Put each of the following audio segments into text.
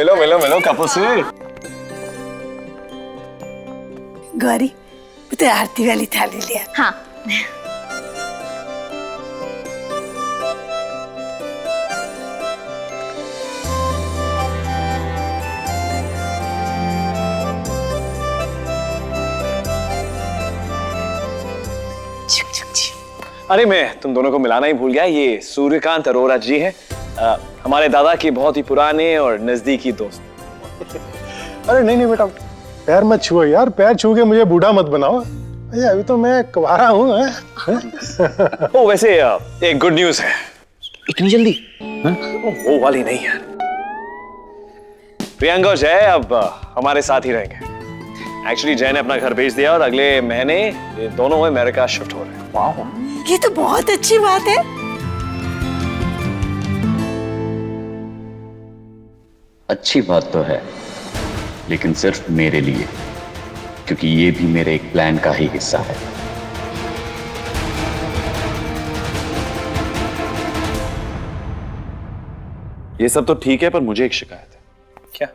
मिलो मिलो मिलो कपो से। गौरी तो आरती वाली थाली लिया। हाँ। अरे मैं तुम दोनों को मिलाना ही भूल गया, ये सूर्यकांत अरोरा जी हैं, हमारे दादा के बहुत ही पुराने और नजदीकी दोस्त। अरे नहीं नहीं बेटा, पैर मत छुओ यार, पैर छू के मुझे बूढ़ा मत बनाओ। अरे अभी तो मैं कुंवारा हूँ। ओ वैसे एक गुड न्यूज है। इतनी जल्दी? वो वाली नहीं है। प्रियंका और जय अब हमारे साथ ही रहेंगे। एक्चुअली जय ने अपना घर बेच दिया और अगले महीने ये दोनों अमेरिका शिफ्ट हो रहे हैं। वाह, ये तो बहुत अच्छी बात है। अच्छी बात तो है, लेकिन सिर्फ मेरे लिए, क्योंकि ये भी मेरे एक प्लान का ही हिस्सा है। ये सब तो ठीक है, पर मुझे एक शिकायत है। क्या?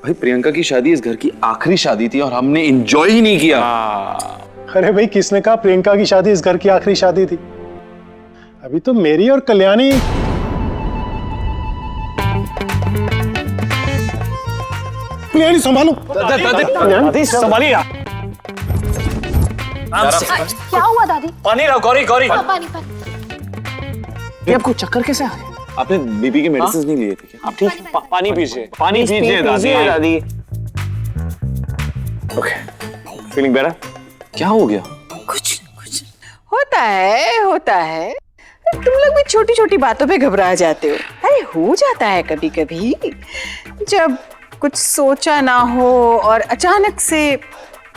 भाई प्रियंका की शादी इस घर की आखिरी शादी थी और हमने एंजॉय ही नहीं किया। अरे भाई किसने कहा प्रियंका की शादी इस घर की आखिरी शादी थी? अभी तो मेरी और कल्याणी। कल्याणी संभालो। दादी संभालिए। क्या हुआ दादी? पानी लाओ गौरी गौरी। हाँ, पानी पानी। ये आपको चक्कर कैसे आ गया? आपने बीपी के मेडिसिन नहीं लिए थे क्या? आप ठीक पानी पीजिए, पानी पीजिए दादी। Okay, feeling better? क्या हो गया? कुछ होता है। तुम लोग भी छोटी छोटी बातों पे घबरा जाते हो। अरे हो जाता है कभी कभी, जब कुछ सोचा ना हो और अचानक से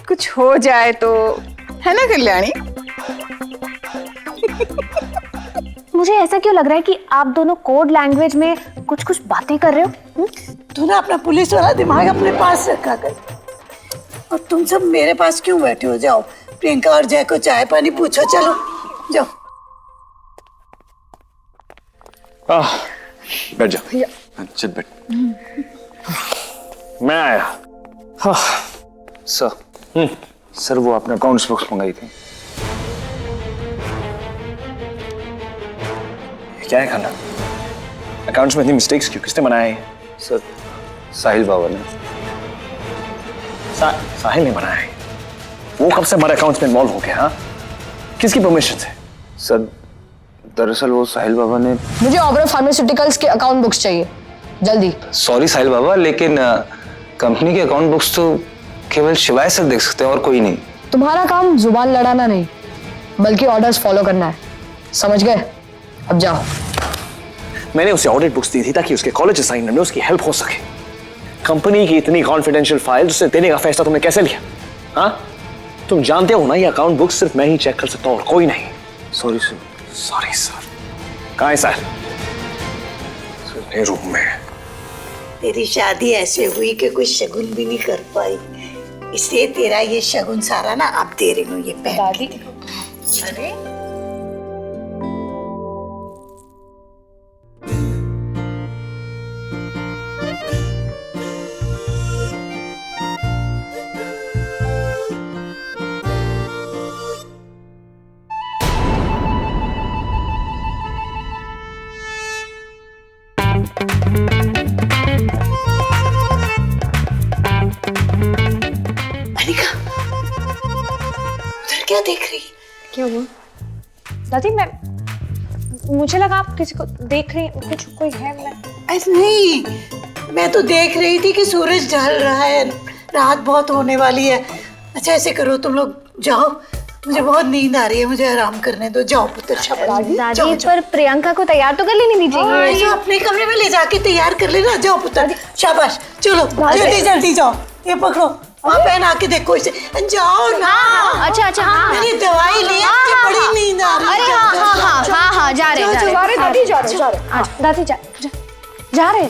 कुछ हो जाए तो, है ना कल्याणी? मुझे ऐसा क्यों लग रहा है कि आप दोनों कोड लैंग्वेज में कुछ कुछ बातें कर रहे हो? तू ना अपना पुलिस वाला दिमाग अपने पास रखा कर। और तुम सब मेरे पास क्यों बैठे हो? जाओ प्रियंका और जय को चाय पानी पूछो, चलो जाओ। बैठ जाओ। चल बैठ। मैं आया। हाँ सर वो आपने अकाउंट्स बुक्स मंगाई थी। क्या है खाना? अकाउंट्स में इतनी मिस्टेक्स क्यों? किसने बनाया है? सर साहिल बाबा ने। साहिल ने बनाया है? वो कब से हमारे अकाउंट्स में इन्वॉल्व हो गया? हाँ, किसकी परमिशन से? सर दरअसल वो साहिल बाबा ने। मुझे ऑबरा फार्मास्यूटिकल्स के अकाउंट बुक्स चाहिए जल्दी। सॉरी साहिल बाबा, लेकिन कंपनी के अकाउंट बुक्स तो केवल शिवाय सर देख सकते हैं और कोई नहीं। तुम्हारा काम जुबान लड़ाना नहीं, बल्कि ऑर्डर्स फॉलो करना है, समझ गए? अब जाओ। मैंने उसे ऑडिट बुक्स दी थी ताकि उसके कॉलेज असाइनमेंट में उसकी हेल्प हो सके। कंपनी की इतनी कॉन्फिडेंशियल फाइल उसे देने का फैसला तुमने कैसे लिया? हाँ, तुम जानते हो ना ये अकाउंट बुक्स सिर्फ मैं ही चेक कर सकता हूँ और कोई नहीं। Sorry sir. Sorry sir. कहाँ है सर? मेरे रूम में। तेरी शादी ऐसे हुई कि कुछ शगुन भी नहीं कर पाई, इसलिए तेरा ये शगुन सारा ना आप दे रही हूँ ये पहन। दादी अरे क्या देख रही? क्या हुआ दादी? मुझे लगा आप किसी को देख रही, कुछ कोई है। ऐसा नहीं, मैं तो देख रही थी कि सूरज ढल रहा है, रात बहुत होने वाली है। अच्छा ऐसे करो तुम लोग जाओ, मुझे बहुत नींद आ रही है, मुझे आराम करने दो। जाओ पुत्र शाबाश। दादी पर प्रियंका को तैयार तो कर लेनी दीजिए। जो अपने कमरे में ले जाके तैयार कर लेना। जाओ पुत्र शाबाश, चलो जल्दी जल्दी जाओ। ये पकड़ो, वहाँ पहन आके देखो इसे। जाओ ना। अच्छा अच्छा। हाँ मेरी दवाई ली, मुझे बड़ी नींद आ रही है। अरे हाँ हाँ हाँ हाँ हाँ, जा रहे दादी, जा रहे। दादी जा रहे दादी जा रहे।